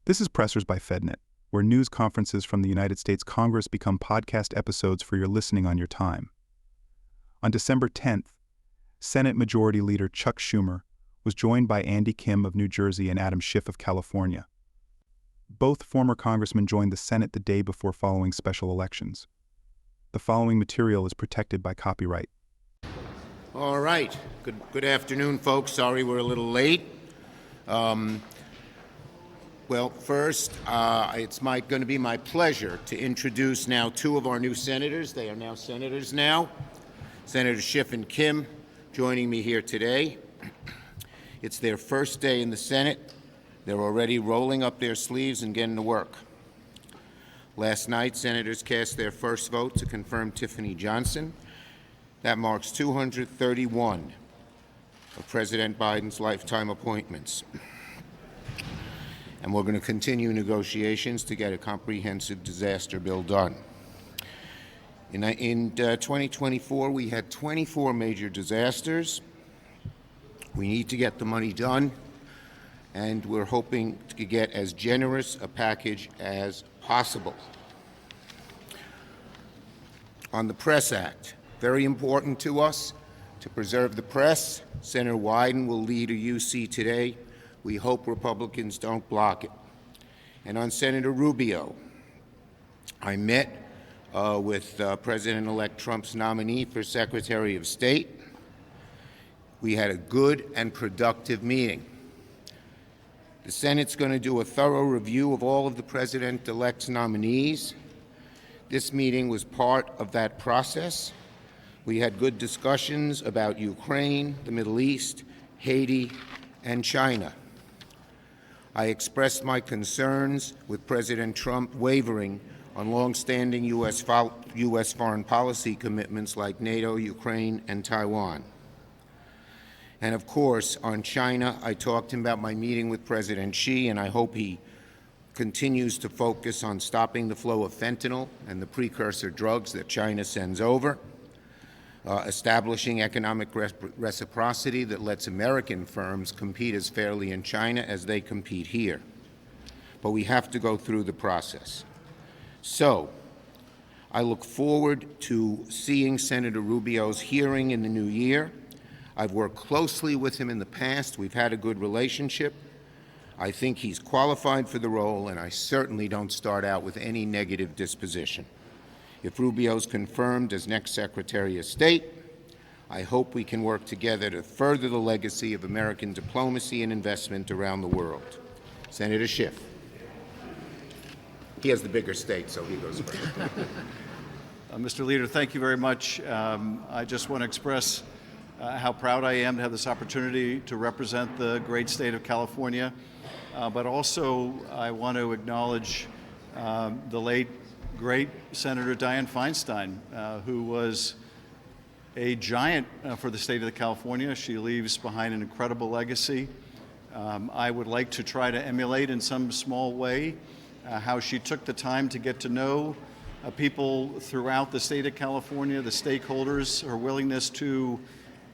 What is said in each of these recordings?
This is Pressers by FedNet, where news conferences from the United States Congress become podcast episodes for your listening on your time. On December 10th, Senate Majority Leader Chuck Schumer was joined by Andy Kim of New Jersey and Adam Schiff of California. Both former congressmen joined the Senate the day before following special elections. The following material is protected by copyright. All right. Good afternoon, folks. Sorry we're a little late. First, it's going to be my pleasure to introduce now two of our new senators. They are now senators now. Senator Schiff and Kim joining me here today. It's their first day in the Senate. They're already rolling up their sleeves and getting to work. Last night, senators cast their first vote to confirm Tiffany Johnson. That marks 231 of President Biden's lifetime appointments. And we're going to continue negotiations to get a comprehensive disaster bill done. In 2024, we had 24 major disasters. We need to get the money done, and we're hoping to get as generous a package as possible. On the Press Act, very important to us to preserve the press. Senator Wyden will lead a UC today. We hope Republicans don't block it. And on Senator Rubio, I met with President-elect Trump's nominee for Secretary of State. We had a good and productive meeting. The Senate's going to do a thorough review of all of the President-elect's nominees. This meeting was part of that process. We had good discussions about Ukraine, the Middle East, Haiti, and China. I expressed my concerns with President Trump wavering on longstanding U.S. foreign policy commitments like NATO, Ukraine, and Taiwan. And of course, on China, I talked to him about my meeting with President Xi, and I hope he continues to focus on stopping the flow of fentanyl and the precursor drugs that China sends over, establishing economic reciprocity that lets American firms compete as fairly in China as they compete here. But we have to go through the process. So I look forward to seeing Senator Rubio's hearing in the new year. I've worked closely with him in the past. We've had a good relationship. I think he's qualified for the role, and I certainly don't start out with any negative disposition. If Rubio's confirmed as next Secretary of State, I hope we can work together to further the legacy of American diplomacy and investment around the world. Senator Schiff. He has the bigger state, so he goes first. Mr. Leader, thank you very much. I just want to express how proud I am to have this opportunity to represent the great state of California. But also, I want to acknowledge the late, great Senator Dianne Feinstein, who was a giant for the state of California. She leaves behind an incredible legacy. I would like to try to emulate in some small way how she took the time to get to know people throughout the state of California, the stakeholders, her willingness to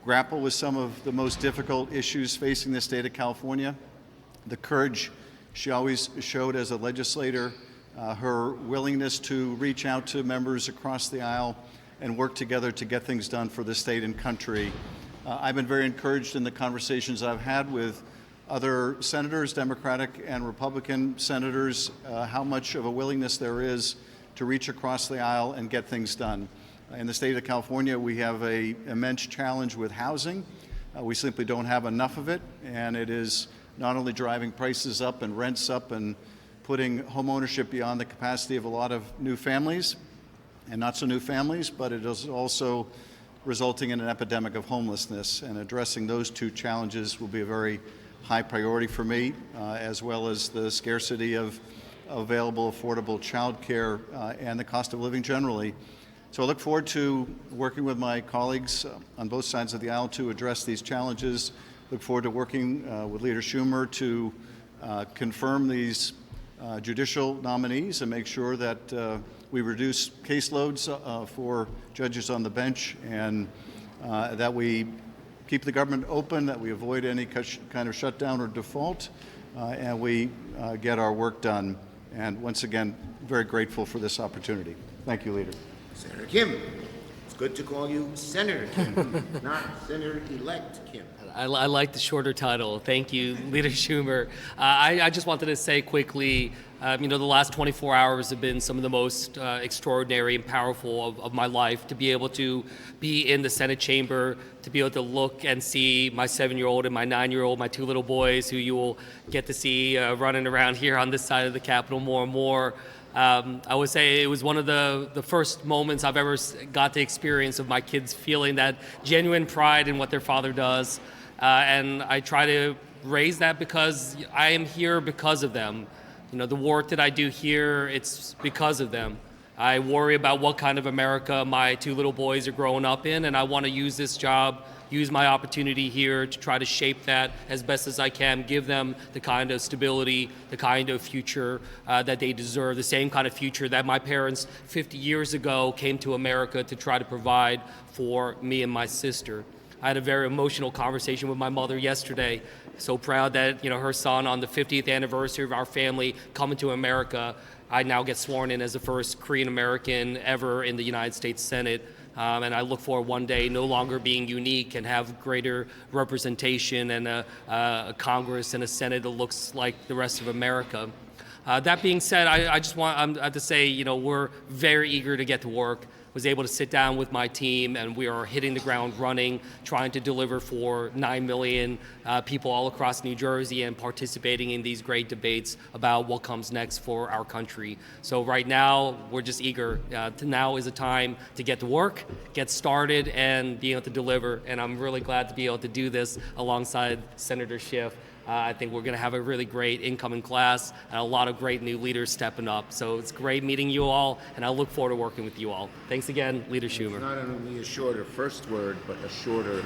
grapple with some of the most difficult issues facing the state of California, the courage she always showed as a legislator, her willingness to reach out to members across the aisle and work together to get things done for the state and country. I've been very encouraged in the conversations I've had with other senators, Democratic and Republican senators, how much of a willingness there is to reach across the aisle and get things done. In the state of California, we have an immense challenge with housing. We simply don't have enough of it, and it is not only driving prices up and rents up and putting home ownership beyond the capacity of a lot of new families and not so new families, but it is also resulting in an epidemic of homelessness. And addressing those two challenges will be a very high priority for me, as well as the scarcity of available affordable child care and the cost of living generally. So I look forward to working with my colleagues on both sides of the aisle to address these challenges. Look forward to working with Leader Schumer to confirm these judicial nominees and make sure that we reduce caseloads for judges on the bench, and that we keep the government open, that we avoid any kind of shutdown or default, and we get our work done. And once again, very grateful for this opportunity. Thank you, Leader. Senator Kim, it's good to call you Senator Kim, not Senator-elect Kim. I like the shorter title. Thank you, Leader Schumer. I just wanted to say quickly, the last 24 hours have been some of the most extraordinary and powerful of my life. To be able to be in the Senate chamber, to be able to look and see my 7-year-old and my 9-year-old, my 2 little boys who you will get to see running around here on this side of the Capitol more and more. I would say it was one of the first moments I've ever got to experience of my kids feeling that genuine pride in what their father does. And I try to raise that because I am here because of them. The work that I do here, it's because of them. I worry about what kind of America my 2 little boys are growing up in, and I want to use this job, use my opportunity here to try to shape that as best as I can, give them the kind of stability, the kind of future that they deserve, the same kind of future that my parents 50 years ago came to America to try to provide for me and my sister. I had a very emotional conversation with my mother yesterday. So proud that her son, on the 50th anniversary of our family coming to America, I now get sworn in as the first Korean American ever in the United States Senate. And I look forward one day no longer being unique and have greater representation and a Congress and a Senate that looks like the rest of America. That being said, I just want to say, we're very eager to get to work. Was able to sit down with my team, and we are hitting the ground running, trying to deliver for 9 million people all across New Jersey and participating in these great debates about what comes next for our country. So right now, we're just eager. Now is a time to get to work, get started, and be able to deliver. And I'm really glad to be able to do this alongside Senator Schiff. I think we're going to have a really great incoming class and a lot of great new leaders stepping up. So it's great meeting you all, and I look forward to working with you all. Thanks again, Leader Schumer. It's not only a shorter first word, but a shorter,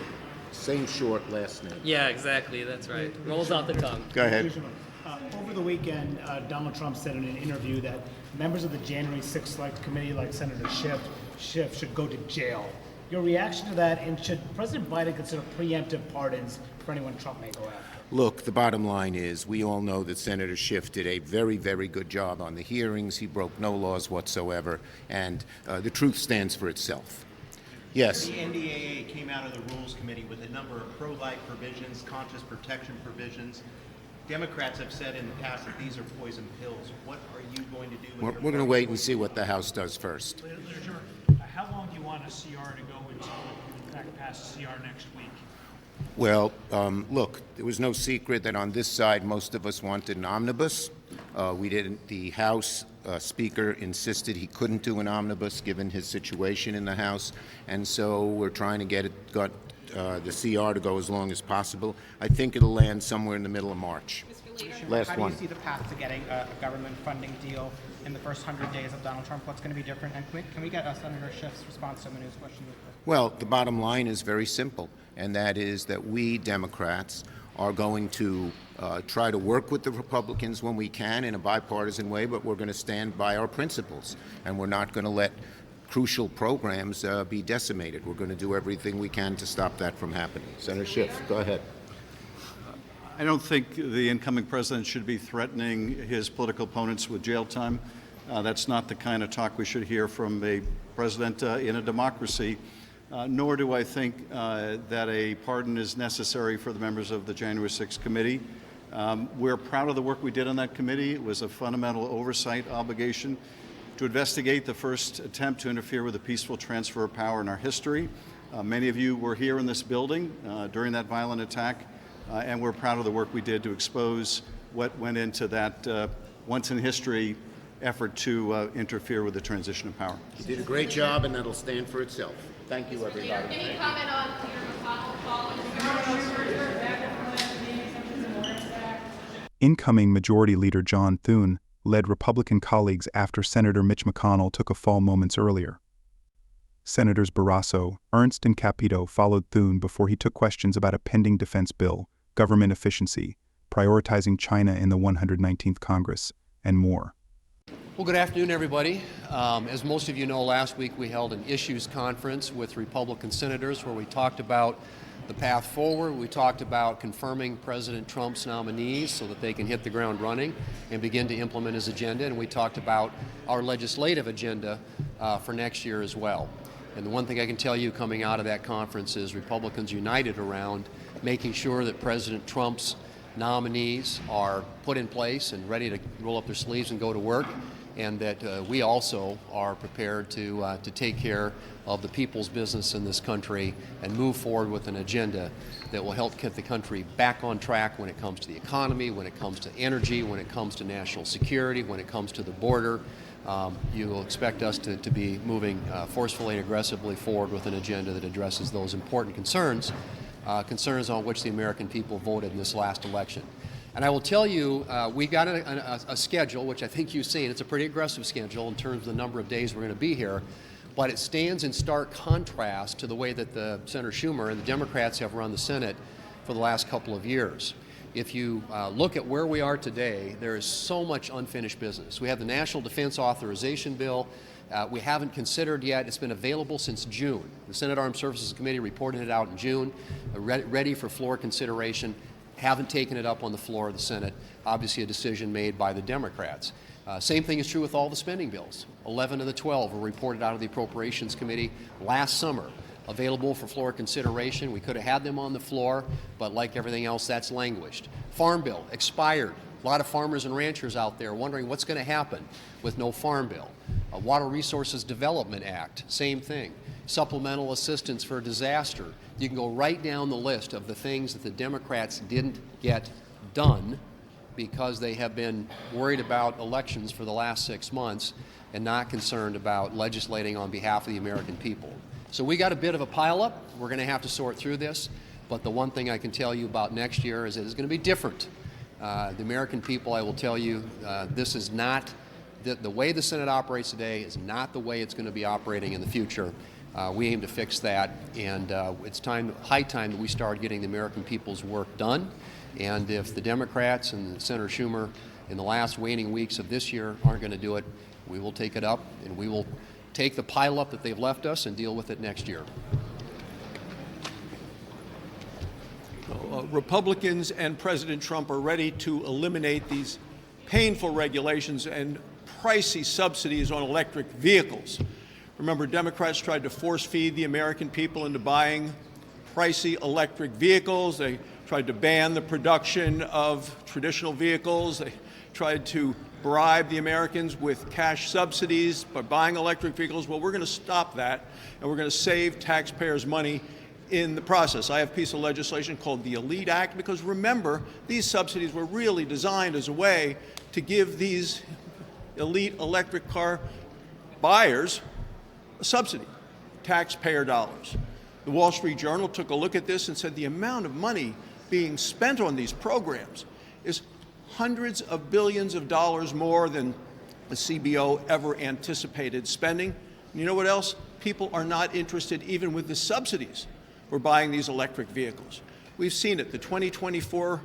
same short last name. Yeah, exactly. That's right. Rolls off the tongue. Go ahead. Over the weekend, Donald Trump said in an interview that members of the January 6th Select Committee, like Senator Schiff, should go to jail. Your reaction to that, and should President Biden consider preemptive pardons for anyone Trump may go after? Look, the bottom line is we all know that Senator Schiff did a very, very good job on the hearings. He broke no laws whatsoever, and the truth stands for itself. Yes. The NDAA came out of the Rules Committee with a number of pro-life provisions, conscious protection provisions. Democrats have said in the past that these are poison pills. What are you going to do? We're going to wait and see what the House does first. How long do you want a CR to go until you in fact pass a CR next week? Well, look, there was no secret that on this side most of us wanted an omnibus. We didn't. The House Speaker insisted he couldn't do an omnibus given his situation in the House, and so we're trying to get the CR to go as long as possible. I think it'll land somewhere in the middle of March. Last How do one. you see the path to getting a government funding deal in the first 100 days of Donald Trump? What's going to be different? And can we get Senator Schiff's response to Manu's question? Well, the bottom line is very simple, and that is that we Democrats are going to try to work with the Republicans when we can in a bipartisan way, but we're going to stand by our principles, and we're not going to let crucial programs be decimated. We're going to do everything we can to stop that from happening. Senator Schiff, go ahead. I don't think the incoming president should be threatening his political opponents with jail time. That's not the kind of talk we should hear from a president in a democracy. Nor do I think that a pardon is necessary for the members of the January 6th committee. We're proud of the work we did on that committee. It was a fundamental oversight obligation to investigate the first attempt to interfere with a peaceful transfer of power in our history. Many of you were here in this building during that violent attack, and we're proud of the work we did to expose what went into that once-in-history effort to interfere with the transition of power. You did a great job, and that'll stand for itself. Thank you, everybody. Any comment on Incoming Majority Leader John Thune led Republican colleagues after Senator Mitch McConnell took a fall moments earlier. Senators Barrasso, Ernst, and Capito followed Thune before he took questions about a pending defense bill, government efficiency, prioritizing China in the 119th Congress, and more. Well, good afternoon, everybody. As most of you know, last week we held an issues conference with Republican senators where we talked about the path forward. We talked about confirming President Trump's nominees so that they can hit the ground running and begin to implement his agenda. And we talked about our legislative agenda for next year as well. And the one thing I can tell you coming out of that conference is Republicans united around making sure that President Trump's nominees are put in place and ready to roll up their sleeves and go to work, and that we also are prepared to take care of the people's business in this country and move forward with an agenda that will help get the country back on track when it comes to the economy, when it comes to energy, when it comes to national security, when it comes to the border. You will expect us to be moving forcefully and aggressively forward with an agenda that addresses those important concerns, concerns on which the American people voted in this last election. And I will tell you, we got a schedule, which I think you've seen. It's a pretty aggressive schedule in terms of the number of days we're going to be here, but it stands in stark contrast to the way that Senator Schumer and the Democrats have run the Senate for the last couple of years. If you look at where we are today, there is so much unfinished business. We have the National Defense Authorization Bill. We haven't considered yet. It's been available since June. The Senate Armed Services Committee reported it out in June, ready for floor consideration. Haven't taken it up on the floor of the Senate. Obviously a decision made by the Democrats. Same thing is true with all the spending bills. 11 of the 12 were reported out of the Appropriations Committee last summer, available for floor consideration. We could have had them on the floor, but like everything else, that's languished. Farm bill expired. A lot of farmers and ranchers out there wondering what's going to happen with no farm bill. Water Resources Development Act, same thing. Supplemental assistance for disaster. You can go right down the list of the things that the Democrats didn't get done because they have been worried about elections for the last 6 months and not concerned about legislating on behalf of the American people. So we got a bit of a pileup. We're going to have to sort through this, but the one thing I can tell you about next year is it is going to be different. The American people, I will tell you, this is not, the way the Senate operates today is not the way it's going to be operating in the future. We aim to fix that, and it's high time that we start getting the American people's work done. And if the Democrats and Senator Schumer in the last waning weeks of this year aren't going to do it, we will take it up, and we will take the pileup that they've left us and deal with it next year. Republicans and President Trump are ready to eliminate these painful regulations and pricey subsidies on electric vehicles. Remember, Democrats tried to force feed the American people into buying pricey electric vehicles. They tried to ban the production of traditional vehicles. They tried to bribe the Americans with cash subsidies by buying electric vehicles. Well, we're going to stop that, and we're going to save taxpayers money in the process. I have a piece of legislation called the ELITE Act, because remember, these subsidies were really designed as a way to give these elite electric car buyers a subsidy, taxpayer dollars. The Wall Street Journal took a look at this and said the amount of money being spent on these programs is hundreds of billions of dollars more than the CBO ever anticipated spending. And you know what else? People are not interested even with the subsidies for buying these electric vehicles. We've seen it. The 2024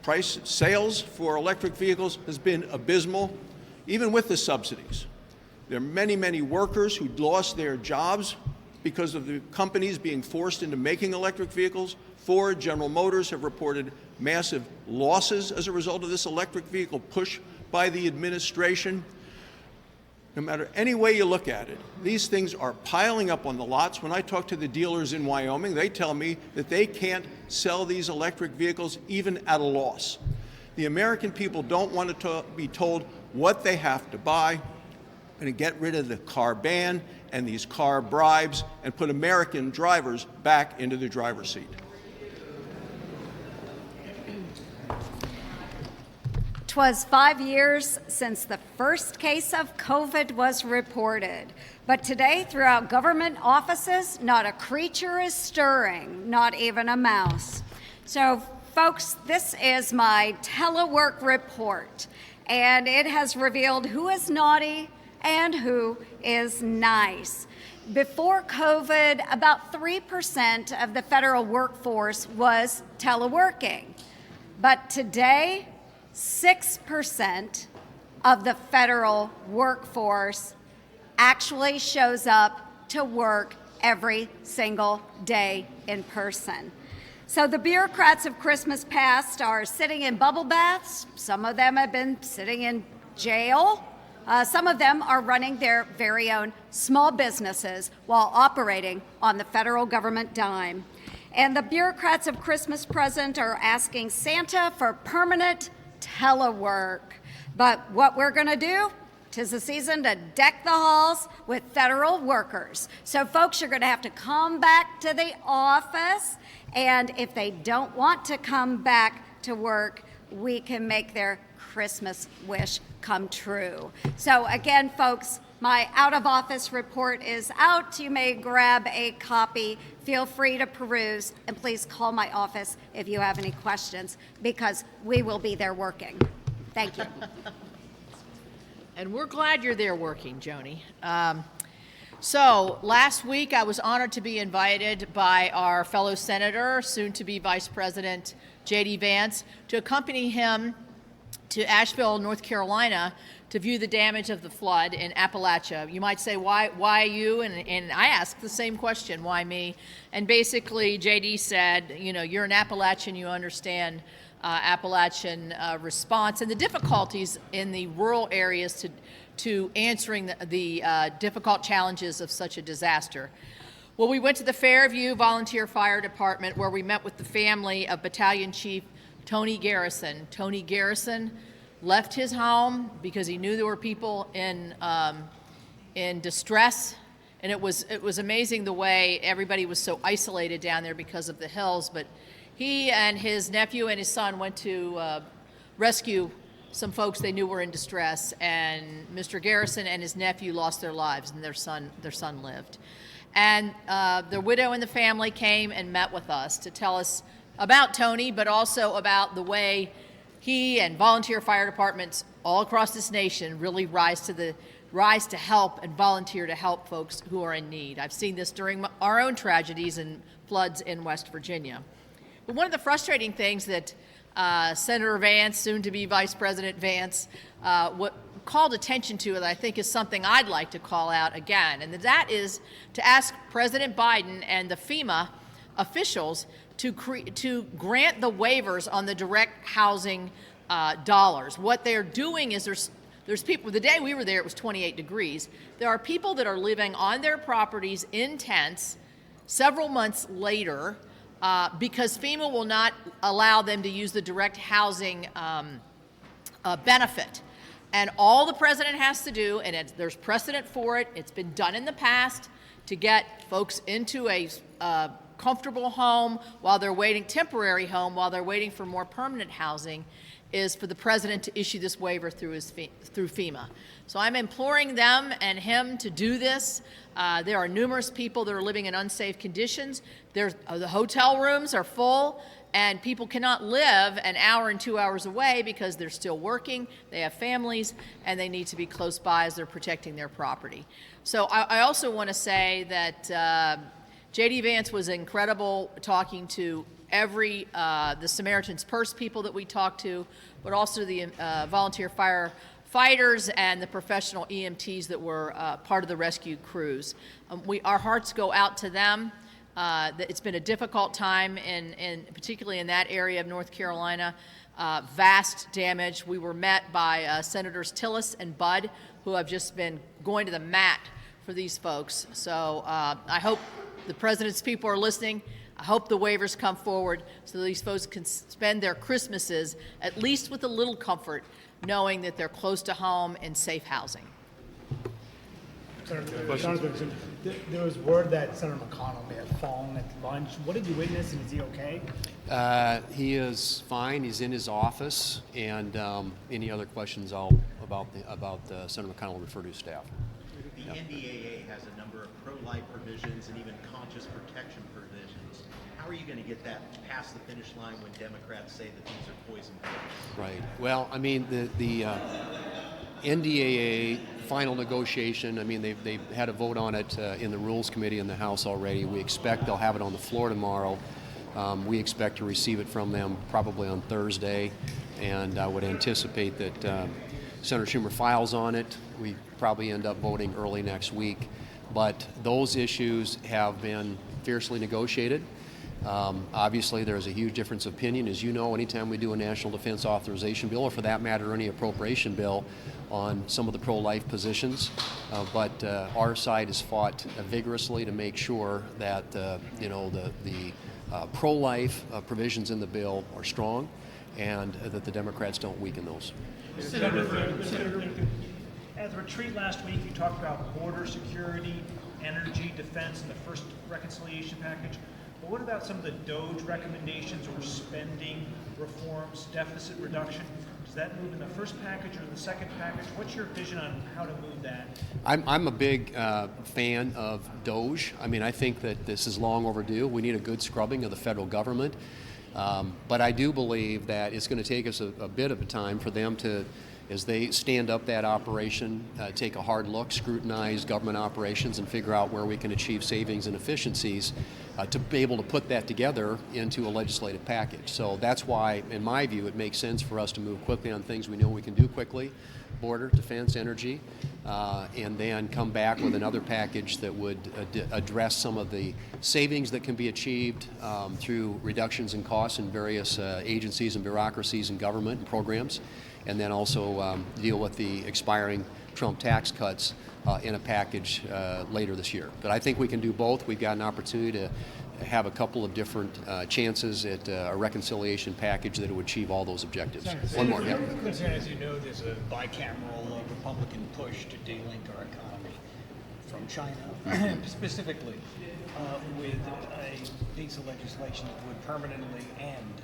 price sales for electric vehicles has been abysmal, even with the subsidies. There are many, many workers who lost their jobs because of the companies being forced into making electric vehicles. Ford, General Motors have reported massive losses as a result of this electric vehicle push by the administration. No matter any way you look at it, these things are piling up on the lots. When I talk to the dealers in Wyoming, they tell me that they can't sell these electric vehicles even at a loss. The American people don't want to be told what they have to buy. We're going to get rid of the car ban and these car bribes and put American drivers back into the driver's seat. 'Twas 5 years since the first case of COVID was reported. But today, throughout government offices, not a creature is stirring, not even a mouse. So, folks, this is my telework report, and it has revealed who is naughty and who is nice. Before COVID, about 3% of the federal workforce was teleworking. But today, 6% of the federal workforce actually shows up to work every single day in person. So the bureaucrats of Christmas past are sitting in bubble baths. Some of them have been sitting in jail. Some of them are running their very own small businesses while operating on the federal government dime. And the bureaucrats of Christmas present are asking Santa for permanent telework. But what we're going to do, 'tis the season to deck the halls with federal workers. So folks, you're going to have to come back to the office, and if they don't want to come back to work, we can make their Christmas wish come true. So again, folks, my out-of-office report is out. You may grab a copy. Feel free to peruse, and please call my office if you have any questions, because we will be there working. Thank you. And we're glad you're there working, Joni. So last week I was honored to be invited by our fellow senator, soon-to-be Vice President J.D. Vance, to accompany him to Asheville, North Carolina, to view the damage of the flood in Appalachia. You might say, why you? And I asked the same question, why me? And basically, J.D. said, you know, you're an Appalachian, you understand Appalachian response and the difficulties in the rural areas to answering the difficult challenges of such a disaster. Well, we went to the Fairview Volunteer Fire Department, where we met with the family of Battalion Chief Tony Garrison. Tony Garrison left his home because he knew there were people in distress, and it was amazing the way everybody was so isolated down there because of the hills. But he and his nephew and his son went to rescue some folks they knew were in distress, and Mr. Garrison and his nephew lost their lives, and their son lived. And the widow and the family came and met with us to tell us about Tony, but also about the way he and volunteer fire departments all across this nation really rise to help and volunteer to help folks who are in need. I've seen this during our own tragedies and floods in West Virginia. But one of the frustrating things that Senator Vance, soon to be Vice President Vance, called attention to, that I think is something I'd like to call out again, and that is to ask President Biden and the FEMA officials to grant the waivers on the direct housing dollars. What they're doing is there's people, the day we were there it was 28 degrees. There are people that are living on their properties in tents several months later because FEMA will not allow them to use the direct housing benefit. And all the president has to do, and there's precedent for it, it's been done in the past, to get folks into a comfortable home while they're waiting, temporary home while they're waiting for more permanent housing, is for the president to issue this waiver through FEMA. So I'm imploring them and him to do this. There are numerous people that are living in unsafe conditions. The hotel rooms are full, and people cannot live an hour and 2 hours away because they're still working, they have families, and they need to be close by as they're protecting their property. So I also want to say that J.D. Vance was incredible talking to the Samaritan's Purse people that we talked to, but also the volunteer firefighters and the professional EMTs that were part of the rescue crews. Our hearts go out to them. It's been a difficult time, particularly in that area of North Carolina. Vast damage. We were met by Senators Tillis and Budd, who have just been going to the mat for these folks. So I hope the president's people are listening. I hope the waivers come forward so that these folks can spend their Christmases at least with a little comfort, knowing that they're close to home and safe housing. Senator, there was word that Senator McConnell may have fallen at lunch. What did you witness, and is he okay? He is fine. He's in his office, and any other questions about Senator McConnell will refer to staff. The NDAA has a number of pro-life provisions and even conscious protection provisions. How are you going to get that past the finish line when Democrats say that these are poison pills? Right. Well, I mean, the NDAA final negotiation, I mean, they've had a vote on it in the Rules Committee in the House already. We expect they'll have it on the floor tomorrow. We expect to receive it from them probably on Thursday, and I would anticipate that Senator Schumer files on it. We probably end up voting early next week. But those issues have been fiercely negotiated, Obviously, there's a huge difference of opinion. As you know, anytime we do a national defense authorization bill, or for that matter, any appropriation bill on some of the pro-life positions, but our side has fought vigorously to make sure that the pro-life provisions in the bill are strong, and that the Democrats don't weaken those. At the retreat last week, you talked about border security, energy, defense, and the first reconciliation package. But what about some of the DOGE recommendations or spending reforms, deficit reduction? Does that move in the first package or the second package? What's your vision on how to move that? I'm a big fan of DOGE. I mean, I think that this is long overdue. We need a good scrubbing of the federal government. But I do believe that it's going to take us a bit of a time for them to, as they stand up that operation, take a hard look, scrutinize government operations, and figure out where we can achieve savings and efficiencies to be able to put that together into a legislative package. So that's why, in my view, it makes sense for us to move quickly on things we know we can do quickly: border, defense, energy, and then come back with another package that would address some of the savings that can be achieved through reductions in costs in various agencies and bureaucracies and government and programs, and then also deal with the expiring Trump tax cuts in a package later this year. But I think we can do both. We've got an opportunity to have a couple of different chances at a reconciliation package that would achieve all those objectives. One more, yeah. As you know, there's a bicameral Republican push to delink our economy from China, specifically with a piece of legislation that would permanently end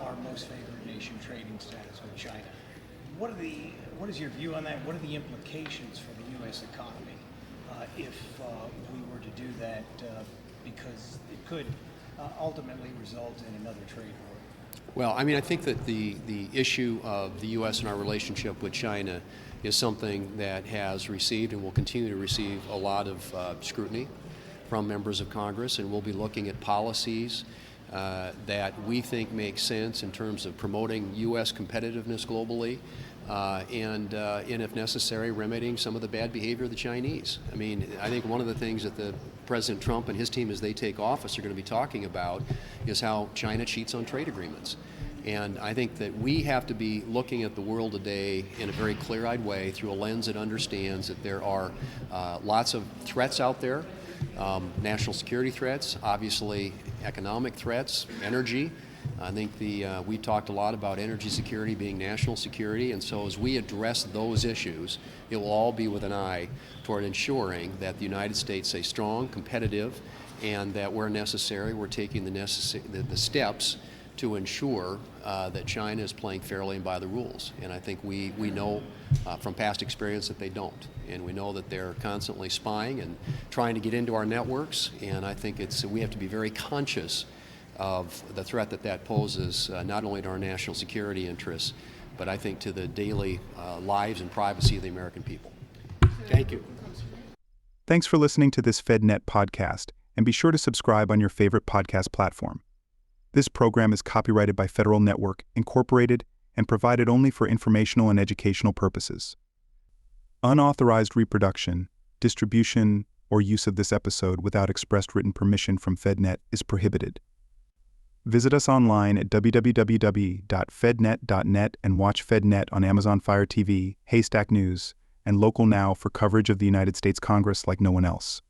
our most favored nation trading status with China. What is your view on that? What are the implications for the U.S. economy if we were to do that? Because it could ultimately result in another trade war. Well, I mean, I think that the issue of the U.S. and our relationship with China is something that has received and will continue to receive a lot of scrutiny from members of Congress, and we'll be looking at policies that we think make sense in terms of promoting U.S. competitiveness globally, and if necessary, remedying some of the bad behavior of the Chinese. I mean, I think one of the things that President Trump and his team, as they take office, are going to be talking about is how China cheats on trade agreements. And I think that we have to be looking at the world today in a very clear-eyed way through a lens that understands that there are lots of threats out there, national security threats, obviously economic threats, energy. I think we talked a lot about energy security being national security, and so as we address those issues, it will all be with an eye toward ensuring that the United States stays strong, competitive, and that where necessary, we're taking the steps to ensure that China is playing fairly and by the rules. And I think we know from past experience that they don't. And we know that they're constantly spying and trying to get into our networks, and I think we have to be very conscious of the threat that poses, not only to our national security interests, but I think to the daily lives and privacy of the American people. Thank you. Thanks for listening to this FedNet podcast, and be sure to subscribe on your favorite podcast platform. This program is copyrighted by Federal Network, Incorporated, and provided only for informational and educational purposes. Unauthorized reproduction, distribution, or use of this episode without expressed written permission from FedNet is prohibited. Visit us online at www.fednet.net and watch FedNet on Amazon Fire TV, Haystack News, and Local Now for coverage of the United States Congress like no one else.